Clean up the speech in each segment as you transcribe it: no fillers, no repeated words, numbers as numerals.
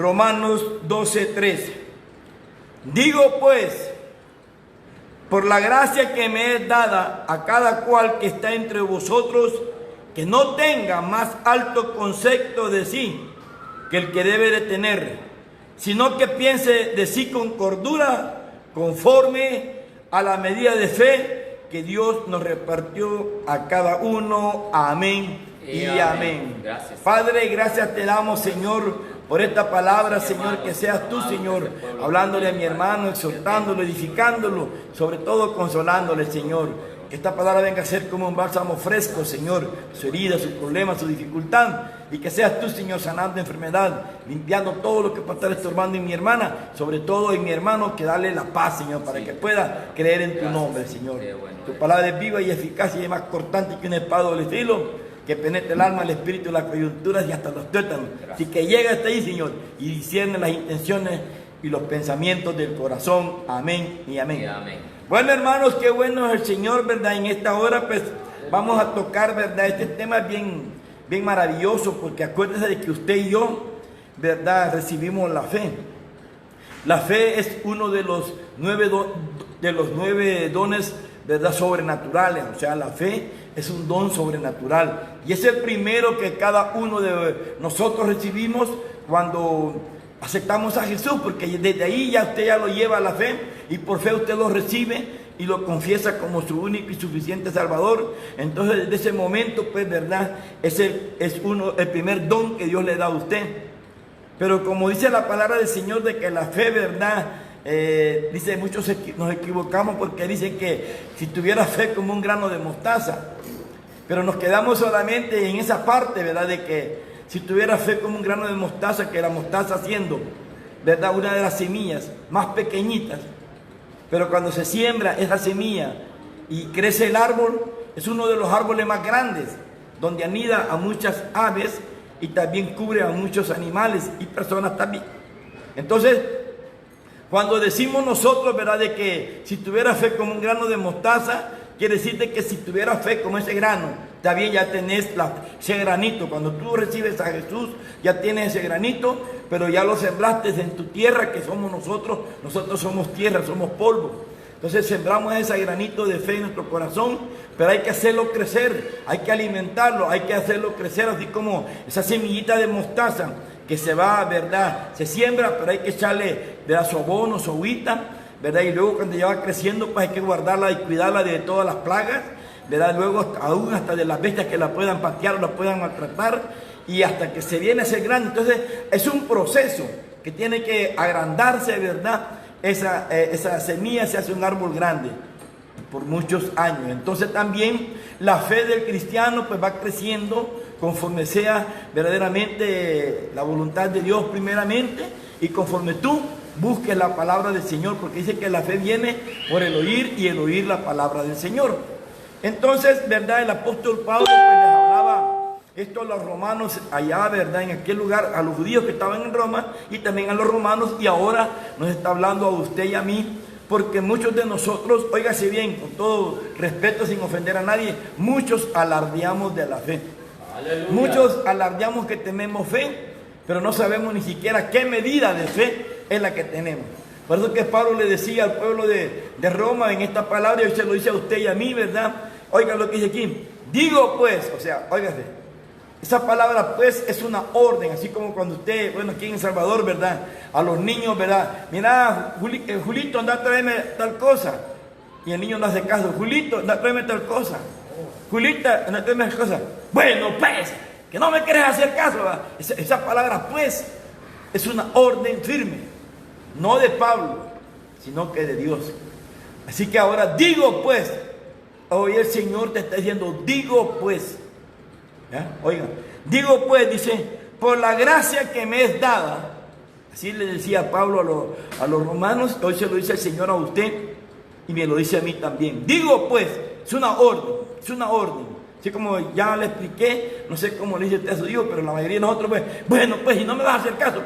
Romanos 12:13. Digo pues, por la gracia que me es dada a cada cual que está entre vosotros, que no tenga más alto concepto de sí que el que debe de tener, sino que piense de sí con cordura, conforme a la medida de fe que Dios nos repartió a cada uno. Amén y amén. Gracias. Padre, gracias te damos, Señor, por esta palabra, Señor, que seas tú, Señor, hablándole a mi hermano, exhortándolo, edificándolo, sobre todo consolándole, Señor. Que esta palabra venga a ser como un bálsamo fresco, Señor, su herida, su problema, su dificultad, y que seas tú, Señor, sanando enfermedad, limpiando todo lo que pueda estar estorbando en mi hermana, sobre todo en mi hermano, que dale la paz, Señor, para que pueda creer en tu nombre, Señor. Tu palabra es viva y eficaz y es más cortante que una espada doble filo, que penetre el alma, el espíritu, las coyunturas y hasta los tuétanos. Así que llega hasta ahí, Señor, y discierne las intenciones y los pensamientos del corazón. Amén y amén. Bueno, hermanos, qué bueno es el Señor, ¿verdad? En esta hora, pues, vamos a tocar, ¿verdad? Este tema es bien maravilloso, porque acuérdense de que usted y yo, ¿verdad? Recibimos la fe. La fe es uno de los nueve dones, ¿verdad? Sobrenaturales. O sea, la fe es un don sobrenatural. Y es el primero que cada uno de nosotros recibimos cuando aceptamos a Jesús, porque desde ahí ya usted ya lo lleva a la fe y por fe usted lo recibe y lo confiesa como su único y suficiente Salvador. Entonces desde ese momento, pues, verdad, es el primer don que Dios le da a usted. Pero como dice la palabra del Señor, de que la fe, verdad, dice, muchos nos equivocamos porque dicen que si tuviera fe como un grano de mostaza, pero nos quedamos solamente en esa parte, verdad, de que si tuviera fe como un grano de mostaza, que la mostaza siendo, ¿verdad?, una de las semillas más pequeñitas, pero cuando se siembra esa semilla y crece el árbol, es uno de los árboles más grandes, donde anida a muchas aves y también cubre a muchos animales y personas también. Entonces, cuando decimos nosotros, ¿verdad?, de que si tuviera fe como un grano de mostaza, quiere decirte que si tuviera fe como ese grano, también ya tenés ese granito. Cuando tú recibes a Jesús, ya tienes ese granito, pero ya lo sembraste en tu tierra, que somos nosotros. Nosotros somos tierra, somos polvo. Entonces sembramos ese granito de fe en nuestro corazón, pero hay que hacerlo crecer, hay que alimentarlo, hay que hacerlo crecer, así como esa semillita de mostaza que se va, ¿verdad? Se siembra, pero hay que echarle de su abono, su agüita, ¿verdad? Y luego cuando ya va creciendo, pues hay que guardarla y cuidarla de todas las plagas, ¿verdad? Luego aún hasta de las bestias que la puedan patear o la puedan maltratar, y hasta que se viene a ser grande. Entonces es un proceso que tiene que agrandarse, ¿verdad? Esa semilla se hace un árbol grande por muchos años. Entonces también la fe del cristiano pues va creciendo conforme sea verdaderamente la voluntad de Dios primeramente, y conforme tú busques la palabra del Señor, porque dice que la fe viene por el oír y el oír la palabra del Señor. Entonces, ¿verdad? El apóstol Pablo pues les hablaba esto a los romanos allá, ¿verdad? En aquel lugar, a los judíos que estaban en Roma y también a los romanos, y ahora nos está hablando a usted y a mí, porque muchos de nosotros, óigase bien, con todo respeto, sin ofender a nadie, muchos alardeamos de la fe. Aleluya. Muchos alardeamos que tenemos fe, pero no sabemos ni siquiera qué medida de fe es la que tenemos. Por eso que Pablo le decía al pueblo de Roma en esta palabra, y hoy se lo dice a usted y a mí, ¿verdad? Oigan lo que dice aquí. Digo pues, o sea, óigase, esa palabra pues es una orden, así como cuando usted, bueno, aquí en El Salvador, ¿verdad? A los niños, ¿verdad? Mira, Julito, anda a traerme tal cosa. Y el niño no hace caso. Julito, anda a traerme tal cosa. Julita, anda a traerme tal cosa. Bueno, pues, que no me quieres hacer caso, ¿verdad? Esa palabra pues es una orden firme, no de Pablo, sino que de Dios. Así que ahora digo pues, hoy el Señor te está diciendo, digo pues, ¿ya? Oigan, digo pues, dice, por la gracia que me es dada, así le decía Pablo a los romanos, hoy se lo dice el Señor a usted y me lo dice a mí también. Digo pues, es una orden. Así como ya le expliqué, no sé cómo le dice usted a su hijo, pero la mayoría de nosotros, pues, bueno, pues, y no me vas a hacer caso,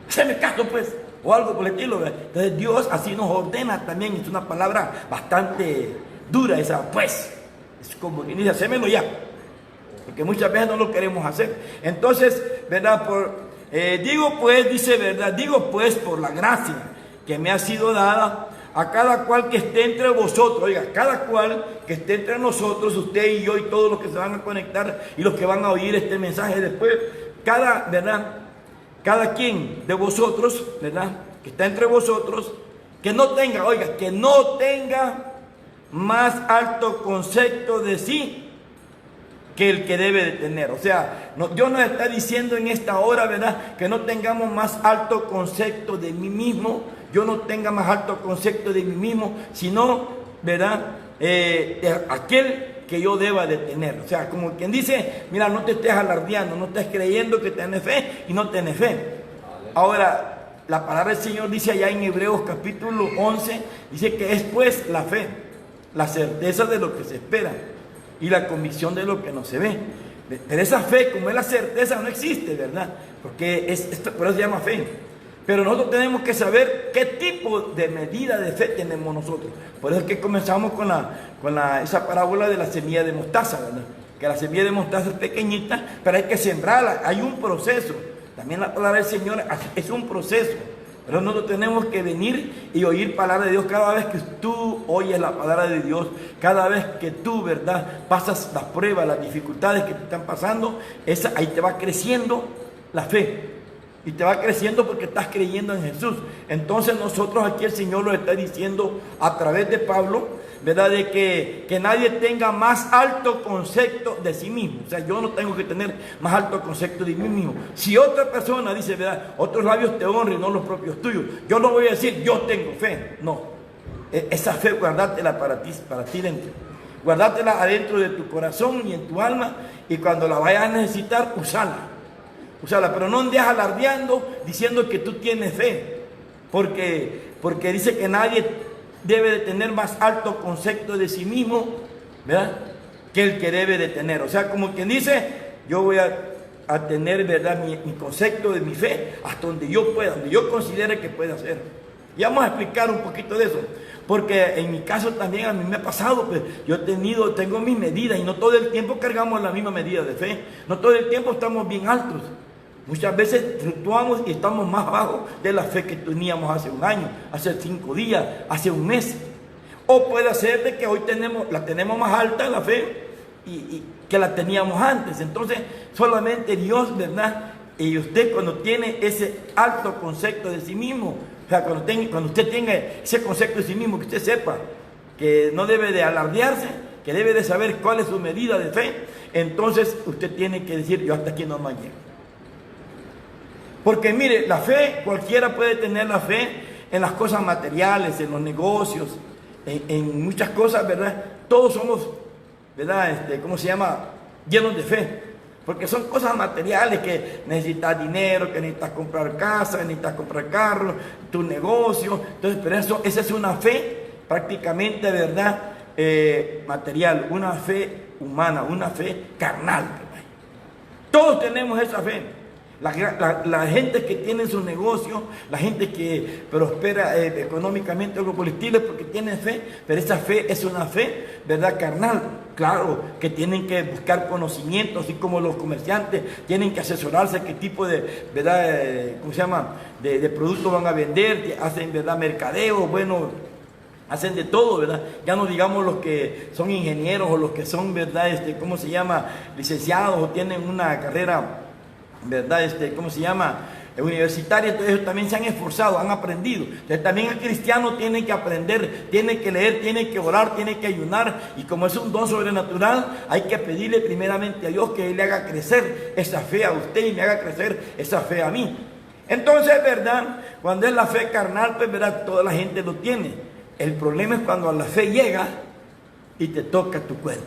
haceme caso, pues, o algo por el estilo, ¿verdad? Entonces Dios así nos ordena también. Es una palabra bastante dura esa, pues, es como que dice, hacémelo ya, porque muchas veces no lo queremos hacer. Entonces, ¿verdad? digo pues, dice verdad, digo pues por la gracia que me ha sido dada a cada cual que esté entre vosotros, oiga, cada cual que esté entre nosotros, usted y yo y todos los que se van a conectar y los que van a oír este mensaje después, ¿verdad? Cada quien de vosotros, ¿verdad? Que está entre vosotros, que no tenga, oiga, que no tenga más alto concepto de sí que el que debe de tener. O sea, Dios nos está diciendo en esta hora, ¿verdad? Que no tengamos más alto concepto de mí mismo, yo no tenga más alto concepto de mí mismo, sino, ¿verdad? Aquel que yo deba de tener. O sea, como quien dice, mira, no te estés alardeando, no estés creyendo que tienes fe y no tienes fe. Ahora, la palabra del Señor dice allá en Hebreos capítulo 11, dice que es pues la fe, la certeza de lo que se espera y la convicción de lo que no se ve. Pero esa fe, como es la certeza, no existe, ¿verdad? Porque por eso se llama fe. Pero nosotros tenemos que saber qué tipo de medida de fe tenemos nosotros. Por eso es que comenzamos con esa parábola de la semilla de mostaza, ¿verdad? Que la semilla de mostaza es pequeñita, pero hay que sembrarla, hay un proceso. También la palabra del Señor es un proceso. Pero nosotros tenemos que venir y oír palabra de Dios cada vez que tú oyes la palabra de Dios, cada vez que tú, ¿verdad?, pasas las pruebas, las dificultades que te están pasando, ahí te va creciendo la fe. Y te va creciendo porque estás creyendo en Jesús. Entonces nosotros aquí el Señor lo está diciendo a través de Pablo, ¿verdad? De que nadie tenga más alto concepto de sí mismo. O sea, yo no tengo que tener más alto concepto de mí mismo. Si otra persona dice, ¿verdad?, otros labios te honren, no los propios tuyos, yo no voy a decir, yo tengo fe. No. Esa fe guardátela para ti dentro. Guardátela adentro de tu corazón y en tu alma. Y cuando la vayas a necesitar, usala, pero no andes alardeando diciendo que tú tienes fe, porque dice que nadie debe de tener más alto concepto de sí mismo, ¿verdad?, que el que debe de tener. O sea, como quien dice, yo voy a tener, ¿verdad?, mi concepto de mi fe hasta donde yo pueda, donde yo considere que pueda hacer. Y vamos a explicar un poquito de eso, porque en mi caso también a mí me ha pasado, pues yo tengo mis medidas y no todo el tiempo cargamos la misma medida de fe, no todo el tiempo estamos bien altos. Muchas veces fluctuamos y estamos más abajo de la fe que teníamos hace un año, hace 5 días, hace un mes. O puede ser de que hoy la tenemos más alta la fe y que la teníamos antes. Entonces, solamente Dios, ¿verdad? Y usted cuando tiene ese alto concepto de sí mismo, o sea, cuando usted tenga ese concepto de sí mismo, que usted sepa que no debe de alardearse, que debe de saber cuál es su medida de fe, entonces usted tiene que decir, yo hasta aquí no más llego. Porque mire, la fe, cualquiera puede tener la fe en las cosas materiales, en los negocios, en muchas cosas, ¿verdad? Todos somos, ¿verdad? ¿Cómo se llama? Llenos de fe. Porque son cosas materiales que necesitas dinero, que necesitas comprar casa, necesitas comprar carro, tu negocio. Entonces, pero esa es una fe prácticamente, ¿verdad? Material, una fe humana, una fe carnal. Todos tenemos esa fe. La gente que tiene su negocio, la gente que prospera económicamente, algo por el estilo, es porque tiene fe, pero esa fe es una fe, ¿verdad?, carnal. Claro que tienen que buscar conocimiento, así como los comerciantes tienen que asesorarse qué tipo de, ¿verdad?, ¿cómo se llama?, de productos van a vender, hacen, ¿verdad?, mercadeo, bueno, hacen de todo, ¿verdad? Ya no digamos los que son ingenieros o los que son, ¿verdad?, ¿cómo se llama?, licenciados o tienen una carrera, ¿verdad?, ¿cómo se llama?, universitaria. Entonces ellos también se han esforzado, han aprendido. Entonces también el cristiano tiene que aprender, tiene que leer, tiene que orar, tiene que ayunar, y como es un don sobrenatural, hay que pedirle primeramente a Dios que Él le haga crecer esa fe a usted y me haga crecer esa fe a mí. Entonces, ¿verdad?, cuando es la fe carnal, pues, ¿verdad?, toda la gente lo tiene. El problema es cuando la fe llega y te toca tu cuerpo.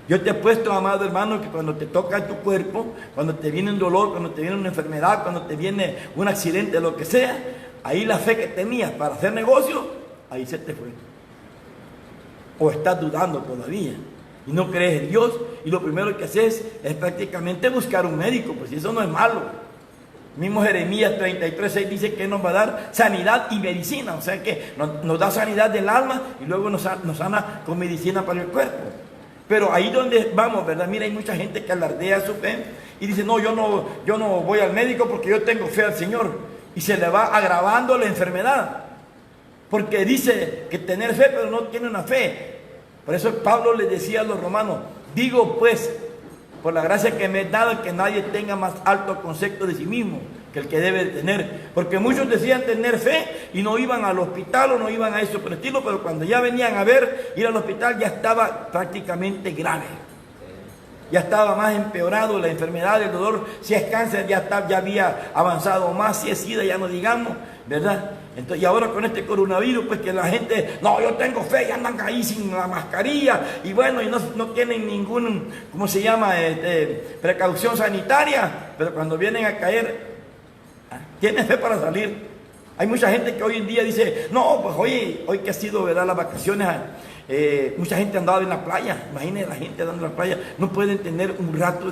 Yo te he puesto, amado hermano, que cuando te toca tu cuerpo, cuando te viene un dolor, cuando te viene una enfermedad, cuando te viene un accidente, lo que sea, ahí la fe que tenías para hacer negocio, ahí se te fue. O estás dudando todavía y no crees en Dios, y lo primero que haces es prácticamente buscar un médico, pues eso no es malo. Mismo Jeremías 33:6 dice que nos va a dar sanidad y medicina, o sea que nos da sanidad del alma y luego nos sana con medicina para el cuerpo. Pero ahí donde vamos, ¿verdad? Mira, hay mucha gente que alardea su fe y dice, no, yo no voy al médico porque yo tengo fe al Señor. Y se le va agravando la enfermedad. Porque dice que tener fe, pero no tiene una fe. Por eso Pablo le decía a los romanos, digo pues, por la gracia que me he dado, que nadie tenga más alto concepto de sí mismo que el que debe tener. Porque muchos decían tener fe y no iban al hospital o no iban a eso por el estilo, pero cuando ya venían a ver, ir al hospital ya estaba prácticamente grave. Ya estaba más empeorado la enfermedad, el dolor. Si es cáncer ya había avanzado más, si es SIDA ya no digamos, ¿verdad? Entonces, y ahora con este coronavirus, pues que la gente, no, yo tengo fe, y andan ahí sin la mascarilla, y bueno, y no tienen ningún, ¿cómo se llama? Precaución sanitaria, pero cuando vienen a caer, tienen fe para salir. Hay mucha gente que hoy en día dice, no, pues hoy que ha sido, ¿verdad?, las vacaciones, mucha gente andaba en la playa. Imagínense la gente andando en la playa, no pueden tener un rato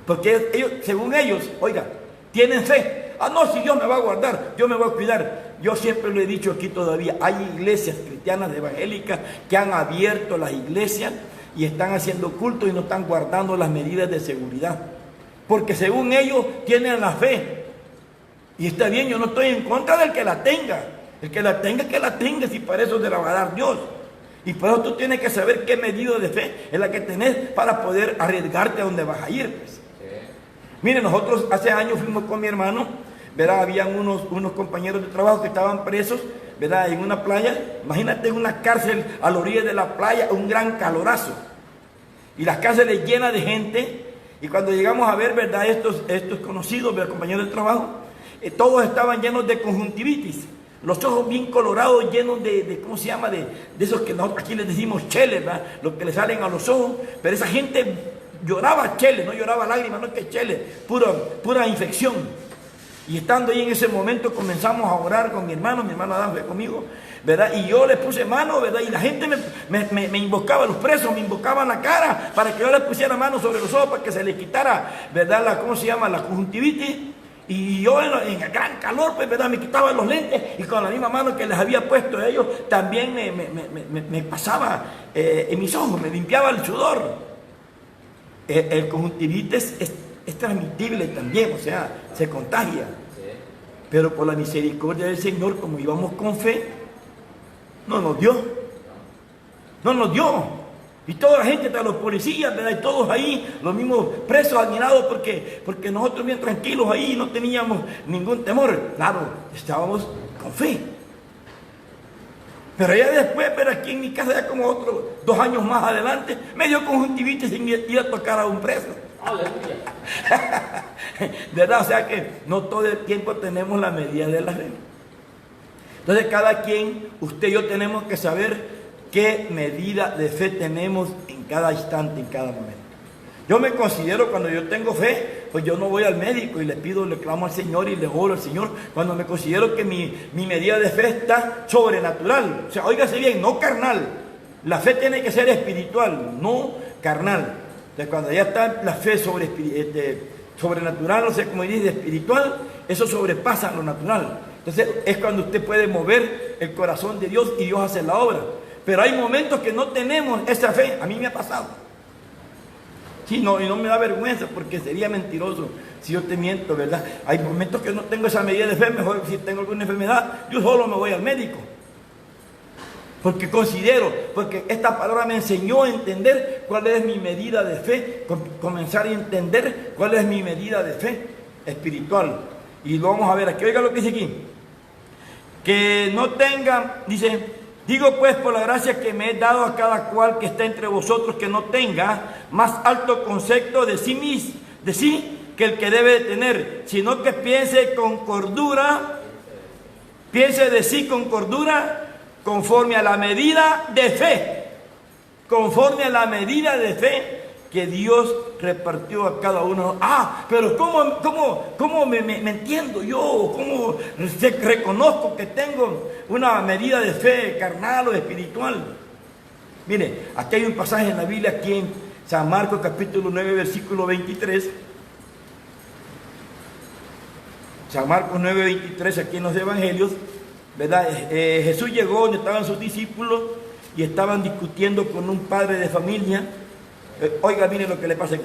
porque ellos, según ellos, oiga, tienen fe. Ah, no, si Dios me va a guardar, Dios me va a cuidar. Yo siempre lo he dicho aquí todavía, hay iglesias cristianas evangélicas que han abierto las iglesias y están haciendo culto y no están guardando las medidas de seguridad. Porque según ellos tienen la fe. Y está bien, yo no estoy en contra del que la tenga. El que la tenga, si para eso te la va a dar Dios. Y por eso tú tienes que saber qué medida de fe es la que tenés para poder arriesgarte a donde vas a ir, pues. Miren, nosotros hace años fuimos con mi hermano, ¿verdad? Habían unos compañeros de trabajo que estaban presos, ¿verdad?, en una playa. Imagínate en una cárcel a la orilla de la playa, un gran calorazo. Y las cárceles llenas de gente. Y cuando llegamos a ver, ¿verdad?, estos conocidos, ¿verdad?, compañeros de trabajo, todos estaban llenos de conjuntivitis. Los ojos bien colorados, llenos de ¿cómo se llama? De esos que nosotros aquí les decimos cheles, ¿verdad? Los que le salen a los ojos. Pero esa gente lloraba cheles, no lloraba lágrimas, no es que cheles, pura infección. Y estando ahí en ese momento comenzamos a orar con mi hermano Adán fue conmigo, ¿verdad? Y yo le puse mano, ¿verdad? Y la gente me invocaba, los presos me invocaban la cara para que yo les pusiera mano sobre los ojos para que se les quitara, ¿verdad? ¿Cómo se llama? La conjuntivitis. Y yo en el gran calor, pues, ¿verdad?, me quitaba los lentes y con la misma mano que les había puesto a ellos, también me pasaba en mis ojos, me limpiaba el sudor. El conjuntivitis es transmitible también, o sea, se contagia. Pero por la misericordia del Señor, como íbamos con fe, no nos dio. Y toda la gente, los policías, ¿verdad?, y todos ahí, los mismos presos admirados porque nosotros bien tranquilos ahí, no teníamos ningún temor. Claro, estábamos con fe. Pero ya después, pero aquí en mi casa, ya como otros 2 años más adelante, me dio conjuntivitis sin ir a tocar a un preso. ¿Verdad? O sea que no todo el tiempo tenemos la medida de la fe. Entonces cada quien, usted y yo, tenemos que saber qué medida de fe tenemos en cada instante, en cada momento. Yo me considero, cuando yo tengo fe, pues yo no voy al médico y le clamo al Señor y le oro al Señor. Cuando me considero que mi medida de fe está sobrenatural. O sea, óigase bien, no carnal. La fe tiene que ser espiritual, no carnal. Entonces, cuando ya está la fe sobrenatural, o sea, como dice, espiritual, eso sobrepasa lo natural. Entonces, es cuando usted puede mover el corazón de Dios y Dios hace la obra. Pero hay momentos que no tenemos esa fe. A mí me ha pasado. Sí, no, y no me da vergüenza porque sería mentiroso si yo te miento, ¿verdad? Hay momentos que no tengo esa medida de fe. Mejor si tengo alguna enfermedad, yo solo me voy al médico. Porque porque esta palabra me enseñó a entender cuál es mi medida de fe, comenzar a entender cuál es mi medida de fe espiritual. Y lo vamos a ver aquí. Oiga lo que dice aquí. Que no tenga, dice, digo pues por la gracia que me he dado a cada cual que está entre vosotros, que no tenga más alto concepto de sí que el que debe tener, sino que piense con cordura, piense de sí con cordura, conforme a la medida de fe, que Dios repartió a cada uno. Pero ¿cómo me entiendo yo? ¿Cómo reconozco que tengo una medida de fe carnal o espiritual? Mire, aquí hay un pasaje en la Biblia, aquí en San Marcos capítulo 9, versículo 23. San Marcos 9, 23, aquí en los Evangelios, ¿verdad? Jesús llegó donde estaban sus discípulos y estaban discutiendo con un padre de familia. Oiga, miren lo que le pasa aquí.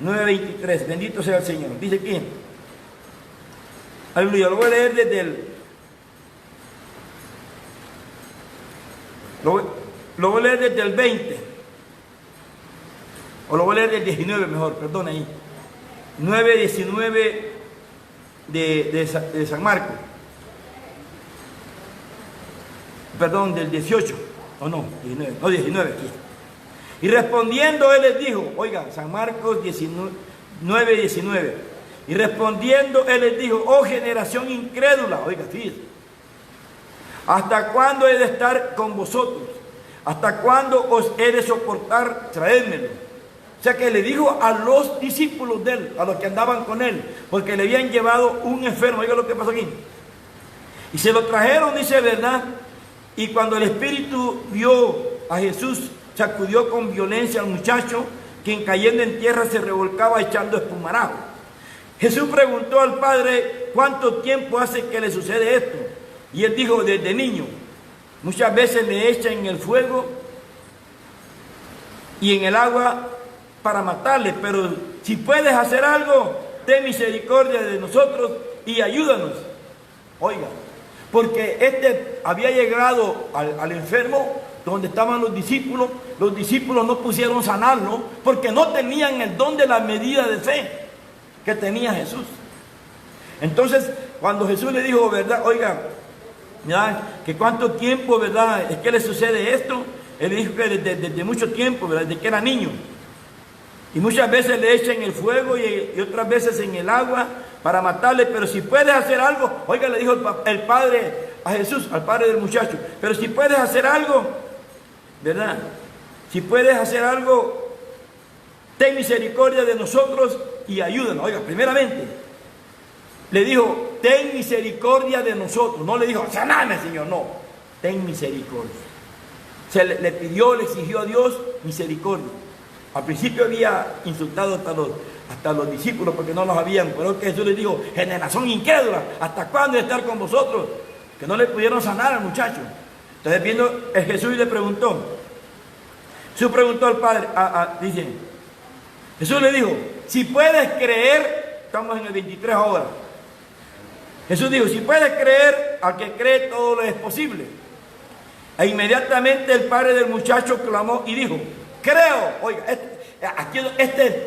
9:23. Bendito sea el Señor. Dice aquí. Aleluya. Lo voy a leer desde el... Lo voy a leer desde el 20. O lo voy a leer del 19 mejor, perdón ahí. 9:19 de San Marcos. Perdón, del 18. O no, 19. No, 19 aquí. Y respondiendo él les dijo, oiga, San Marcos 9:19. Y respondiendo él les dijo, oh generación incrédula, oiga, fíjese. ¿Hasta cuándo he de estar con vosotros? ¿Hasta cuándo os he de soportar? Traédmelo. O sea que le dijo a los discípulos de él, a los que andaban con él, porque le habían llevado un enfermo. Oiga lo que pasó aquí. Y se lo trajeron, dice, ¿verdad? Y cuando el espíritu vio a Jesús, sacudió con violencia al muchacho, quien cayendo en tierra se revolcaba echando espumarajo. Jesús preguntó al padre, ¿cuánto tiempo hace que le sucede esto? Y él dijo, desde niño. Muchas veces le echan en el fuego y en el agua para matarle, pero si puedes hacer algo, ten misericordia de nosotros y ayúdanos. Oiga, porque este había llegado al enfermo donde estaban los discípulos no pusieron sanarlo porque no tenían el don de la medida de fe que tenía Jesús. Entonces, cuando Jesús le dijo, ¿verdad? Oiga, ¿verdad? Que cuánto tiempo, ¿verdad? Es que le sucede esto. Él le dijo que desde mucho tiempo, ¿verdad? Desde que era niño. Y muchas veces le echan en el fuego y otras veces en el agua para matarle, pero si puedes hacer algo, oiga, le dijo el padre a Jesús, al padre del muchacho, pero si puedes hacer algo, ¿verdad? Si puedes hacer algo, ten misericordia de nosotros y ayúdanos. Oiga, primeramente, le dijo, ten misericordia de nosotros. No le dijo, saname, Señor, no. Ten misericordia. Se le pidió, le exigió a Dios misericordia. Al principio había insultado hasta los discípulos porque no los habían, pero que Jesús les dijo, generación incrédula, ¿hasta cuándo estar con vosotros? Que no le pudieron sanar al muchacho. Entonces viendo Jesús le preguntó, Jesús preguntó al Padre, dice, Jesús le dijo, si puedes creer, estamos en el 23 ahora. Jesús dijo, si puedes creer, al que cree todo lo es posible. E inmediatamente el padre del muchacho clamó y dijo, creo. Oiga,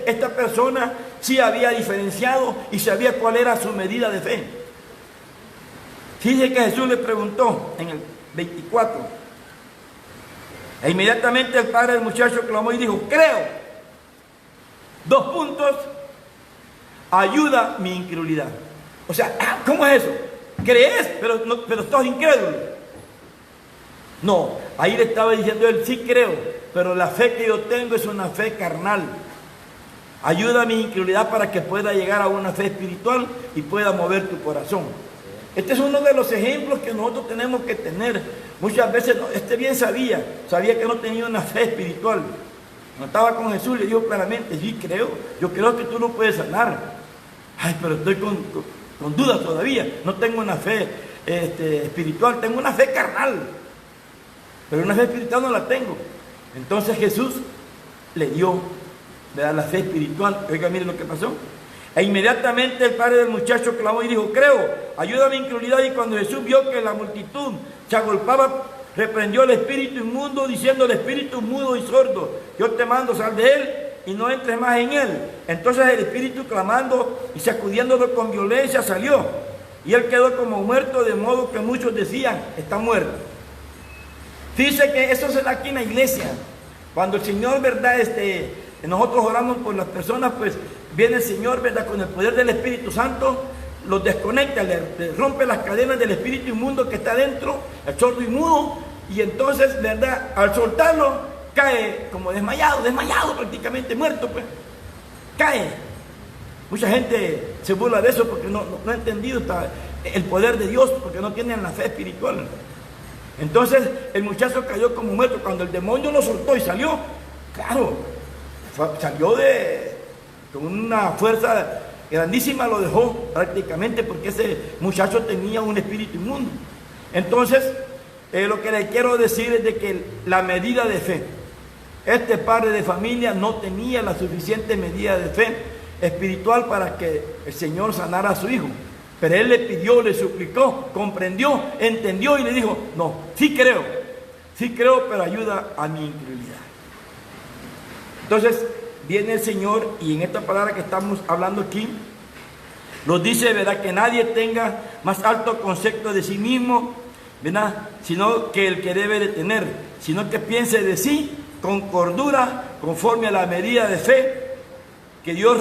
esta persona sí había diferenciado y sabía cuál era su medida de fe. Dice que Jesús le preguntó en el 24. E inmediatamente el padre del muchacho clamó y dijo, creo. 2 puntos, ayuda mi incredulidad. O sea, ¿cómo es eso? ¿Crees? Pero estás incrédulo. No, ahí le estaba diciendo él, sí creo, pero la fe que yo tengo es una fe carnal. Ayuda a mi incredulidad para que pueda llegar a una fe espiritual y pueda mover tu corazón. Este es uno de los ejemplos que nosotros tenemos que tener. Muchas veces, bien sabía que no tenía una fe espiritual. No estaba con Jesús, le dijo claramente, sí creo, yo creo que tú lo puedes sanar. Ay, pero estoy con dudas todavía, no tengo una fe espiritual, tengo una fe carnal. Pero una fe espiritual no la tengo. Entonces Jesús le dio, ¿verdad?, la fe espiritual. Oiga, miren lo que pasó. E inmediatamente el padre del muchacho clamó y dijo, creo, ayuda a mi incredulidad. Y cuando Jesús vio que la multitud se agolpaba, reprendió al espíritu inmundo, diciendo al espíritu mudo y sordo, yo te mando, sal de él y no entres más en él. Entonces el espíritu, clamando y sacudiéndolo con violencia, salió. Y él quedó como muerto, de modo que muchos decían, está muerto. Dice que eso se da aquí en la iglesia. Cuando el Señor, ¿verdad? Nosotros oramos por las personas, pues viene el Señor, ¿verdad? Con el poder del Espíritu Santo, los desconecta, le rompe las cadenas del espíritu inmundo que está dentro, el sordo y mudo, y entonces, ¿verdad? Al soltarlo, cae como desmayado prácticamente, muerto, pues. Cae. Mucha gente se burla de eso porque no ha entendido el poder de Dios, porque no tienen la fe espiritual. Entonces el muchacho cayó como muerto. Cuando el demonio lo soltó y salió, claro, salió con una fuerza grandísima, lo dejó prácticamente porque ese muchacho tenía un espíritu inmundo. Entonces lo que le quiero decir es de que la medida de fe Este padre de familia no tenía la suficiente medida de fe espiritual para que el Señor sanara a su hijo. Pero él le pidió, le suplicó, comprendió, entendió y le dijo, no, sí creo, pero ayuda a mi incredulidad. Entonces viene el Señor y en esta palabra que estamos hablando aquí, nos dice, ¿verdad?, que nadie tenga más alto concepto de sí mismo, ¿verdad?, sino que el que debe de tener, sino que piense de sí con cordura, conforme a la medida de fe que Dios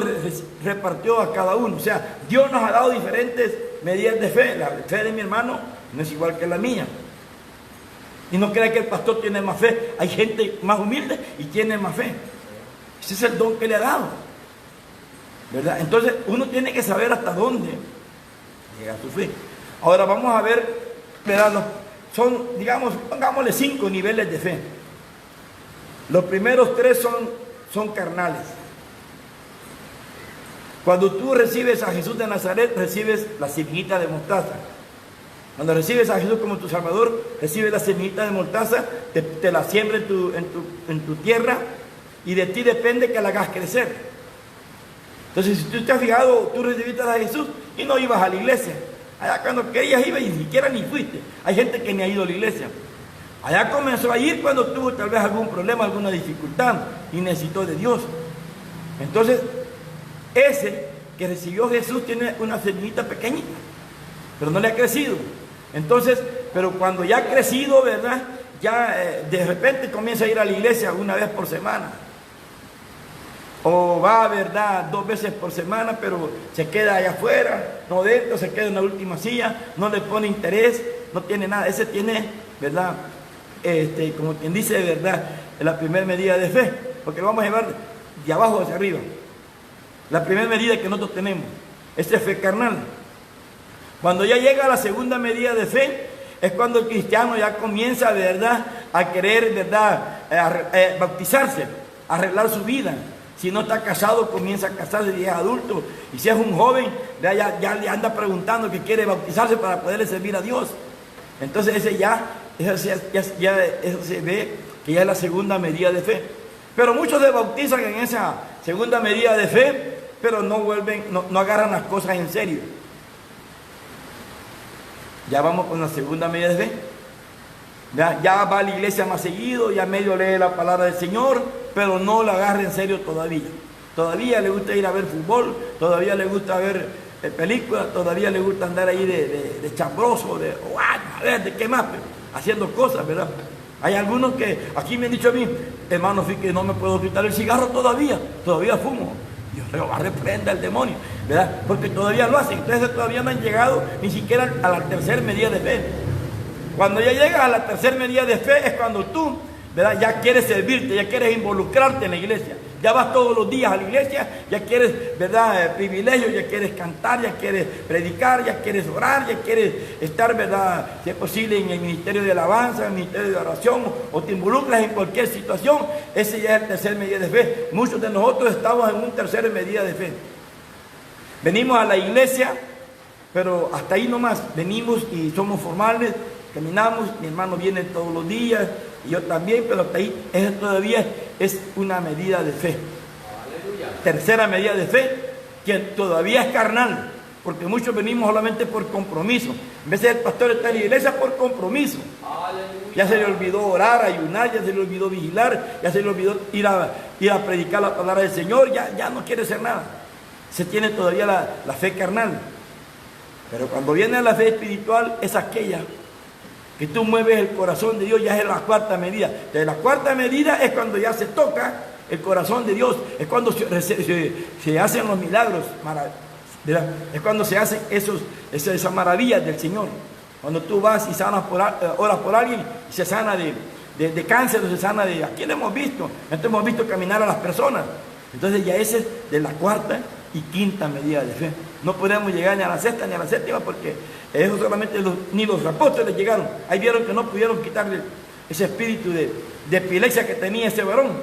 repartió a cada uno. O sea, Dios nos ha dado diferentes medidas de fe. La fe de mi hermano no es igual que la mía. Y no crea que el pastor tiene más fe. Hay gente más humilde y tiene más fe. Ese es el don que le ha dado, ¿verdad? Entonces uno tiene que saber hasta dónde llega su fe. Ahora vamos a ver, ¿verdad? Son, digamos, pongámosle 5 niveles de fe. Los primeros 3 son carnales. Cuando tú recibes a Jesús de Nazaret, recibes la semillita de mostaza. Cuando recibes a Jesús como tu Salvador, recibes la semillita de mostaza, te la siembra en tu tierra, y de ti depende que la hagas crecer. Entonces, si tú te has fijado, tú recibiste a Jesús y no ibas a la iglesia. Allá cuando querías ibas y ni siquiera ni fuiste. Hay gente que ni ha ido a la iglesia. Allá comenzó a ir cuando tuvo tal vez algún problema, alguna dificultad y necesitó de Dios. Entonces, ese que recibió Jesús tiene una semillita pequeñita, pero no le ha crecido. Entonces, pero cuando ya ha crecido, ¿verdad?, ya de repente comienza a ir a la iglesia una vez por semana. O va, ¿verdad?, 2 veces por semana, pero se queda allá afuera, no dentro, se queda en la última silla, no le pone interés, no tiene nada. Ese tiene, ¿verdad?, como quien dice, ¿verdad?, la primera medida de fe, porque lo vamos a llevar de abajo hacia arriba. La primera medida que nosotros tenemos, esa es fe carnal. Cuando ya llega a la segunda medida de fe, es cuando el cristiano ya comienza, ¿verdad?, a querer, ¿verdad?, bautizarse, arreglar su vida. Si no está casado, comienza a casarse y es adulto. Y si es un joven, ya le anda preguntando que quiere bautizarse para poderle servir a Dios. Entonces eso se ve que ya es la segunda medida de fe. Pero muchos se bautizan en esa segunda medida de fe, pero no agarran las cosas en serio. Ya vamos con la segunda medida de fe. Ya va a la iglesia más seguido, ya medio lee la palabra del Señor, pero no la agarra en serio todavía. Todavía le gusta ir a ver fútbol, todavía le gusta ver películas, todavía le gusta andar ahí de chambroso, a ver, de qué más, pero haciendo cosas, ¿verdad? Hay algunos que aquí me han dicho a mí, hermano, fíjate que no me puedo quitar el cigarro todavía fumo. Dios reprenda al demonio, ¿verdad? Porque todavía lo hacen. Entonces todavía no han llegado ni siquiera a la tercera medida de fe. Cuando ya llegas a la tercera medida de fe es cuando tú, ¿verdad?, ya quieres servirte, ya quieres involucrarte en la iglesia. Ya vas todos los días a la iglesia, ya quieres, ¿verdad?, privilegios, ya quieres cantar, ya quieres predicar, ya quieres orar, ya quieres estar, ¿verdad?, si es posible en el ministerio de alabanza, en el ministerio de oración, o te involucras en cualquier situación. Ese ya es el tercer medida de fe. Muchos de nosotros estamos en un tercer medida de fe. Venimos a la iglesia, pero hasta ahí nomás. Venimos y somos formales, caminamos, mi hermano viene todos los días, y yo también, pero hasta ahí todavía es una medida de fe. Aleluya. Tercera medida de fe, que todavía es carnal, porque muchos venimos solamente por compromiso. En vez de el pastor está en la iglesia por compromiso. Aleluya. Ya se le olvidó orar, ayunar, ya se le olvidó vigilar, ya se le olvidó ir a predicar la palabra del Señor, ya no quiere hacer nada. Se tiene todavía la fe carnal. Pero cuando viene la fe espiritual, es aquella que tú mueves el corazón de Dios, ya es la cuarta medida. Entonces, la cuarta medida es cuando ya se toca el corazón de Dios, es cuando se hacen los milagros, ¿verdad? Es cuando se hacen esas maravillas del Señor. Cuando tú vas y oras por alguien y se sana de cáncer, o se sana de... Aquí lo hemos visto, hemos visto caminar a las personas. Entonces ya ese es de la cuarta y quinta medida de fe. No podemos llegar ni a la sexta ni a la séptima, porque eso solamente ni los apóstoles llegaron. Ahí vieron que no pudieron quitarle ese espíritu de epilepsia que tenía ese varón.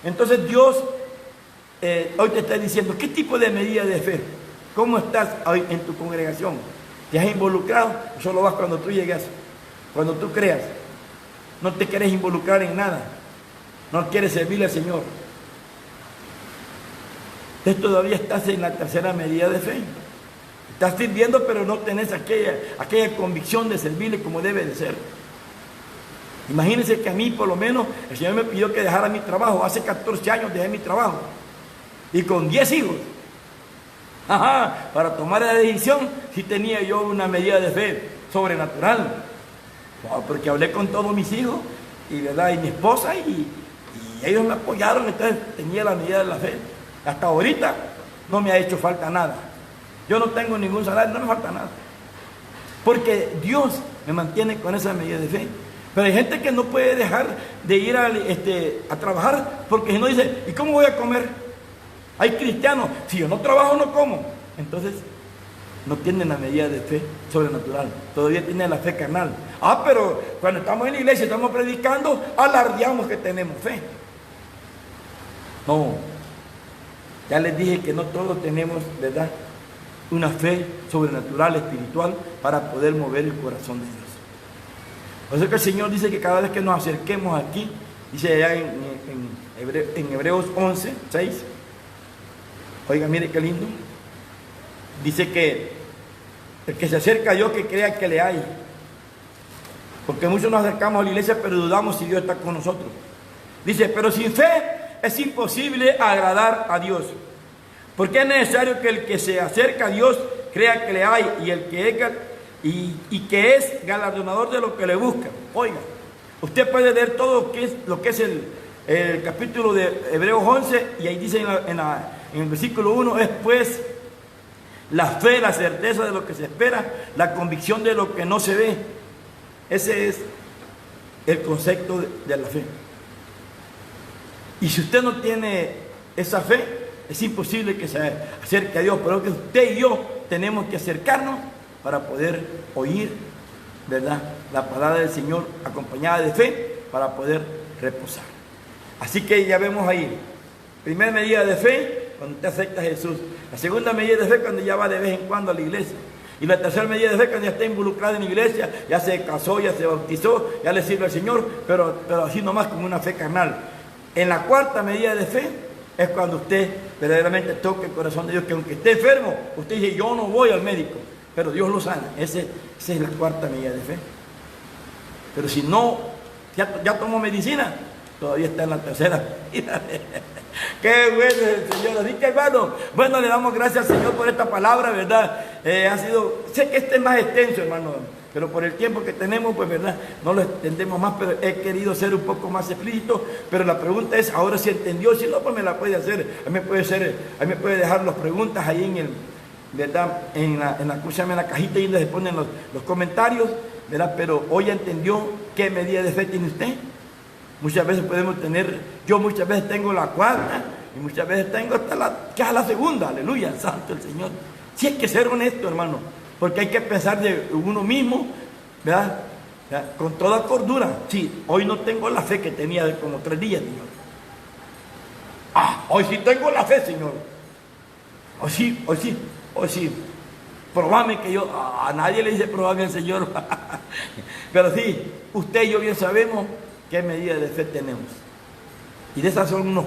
Entonces Dios hoy te está diciendo, ¿qué tipo de medida de fe? ¿Cómo estás hoy en tu congregación? ¿Te has involucrado? Solo vas cuando tú llegas, cuando tú creas. No te quieres involucrar en nada. no quiere servirle al Señor. Usted todavía estás en la tercera medida de fe. Estás sirviendo, pero no tenés aquella convicción de servirle como debe de ser. Imagínense que a mí, por lo menos, el Señor me pidió que dejara mi trabajo. Hace 14 años dejé mi trabajo. Y con 10 hijos. Para tomar la decisión, sí tenía yo una medida de fe sobrenatural. Porque hablé con todos mis hijos, y, ¿verdad? Y mi esposa, y ellos me apoyaron, entonces tenía la medida de la fe. Hasta ahorita no me ha hecho falta nada. Yo no tengo ningún salario, no me falta nada. Porque Dios me mantiene con esa medida de fe. Pero hay gente que no puede dejar de ir a trabajar, porque si no dice, ¿y cómo voy a comer? Hay cristianos, si yo no trabajo no como. Entonces no tienen la medida de fe sobrenatural, todavía tienen la fe carnal. Pero cuando estamos en la iglesia, estamos predicando, alardeamos que tenemos fe. No, ya les dije que no todos tenemos, ¿verdad?, una fe sobrenatural, espiritual, para poder mover el corazón de Dios. Por eso que el Señor dice que cada vez que nos acerquemos aquí, dice allá en Hebreos 11, 6, oiga, mire qué lindo, dice que el que se acerca a Dios, que crea que le hay. Porque muchos nos acercamos a la iglesia, pero dudamos si Dios está con nosotros. Dice, pero sin fe es imposible agradar a Dios. Porque es necesario que el que se acerca a Dios crea que le hay, y que es galardonador de lo que le busca. Oiga, usted puede leer todo lo que es el capítulo de Hebreos 11, y ahí dice en el versículo 1, es pues la fe, la certeza de lo que se espera, la convicción de lo que no se ve. Ese es el concepto de la fe. Y si usted no tiene esa fe, es imposible que se acerque a Dios. Pero que usted y yo tenemos que acercarnos para poder oír, ¿verdad?, la palabra del Señor acompañada de fe, para poder reposar. Así que ya vemos ahí, primera medida de fe, cuando usted acepta a Jesús. La segunda medida de fe, cuando ya va de vez en cuando a la iglesia. Y la tercera medida de fe, cuando ya está involucrado en la iglesia, ya se casó, ya se bautizó, ya le sirve al Señor, pero así nomás como una fe carnal. En la cuarta medida de fe es cuando usted verdaderamente toca el corazón de Dios, que aunque esté enfermo, usted dice, yo no voy al médico, pero Dios lo sana. Esa es la cuarta medida de fe. Pero si no, ya tomó medicina, todavía está en la tercera. Qué bueno es el Señor. Así que, hermano, bueno, le damos gracias al Señor por esta palabra, ¿verdad? Sé que este es más extenso, hermano, pero por el tiempo que tenemos, pues, ¿verdad?, no lo extendemos más, pero he querido ser un poco más explícito. Pero la pregunta es, ahora si entendió, si no, pues me la puede hacer. A mí me puede dejar las preguntas ahí ¿verdad?, en la cajita, y les ponen los comentarios, ¿verdad? Pero hoy entendió qué medida de fe tiene usted. Muchas veces yo muchas veces tengo la cuarta, y muchas veces tengo hasta la segunda. Aleluya, santo el Señor. Si hay que ser honesto, hermano, porque hay que pensar de uno mismo, ¿verdad?, con toda cordura. Sí, hoy no tengo la fe que tenía de como 3 días, Señor. Hoy sí tengo la fe, Señor. Hoy sí. Probame que yo, a nadie le dice probame al Señor. Pero sí, usted y yo bien sabemos qué medida de fe tenemos. Y de esas son unos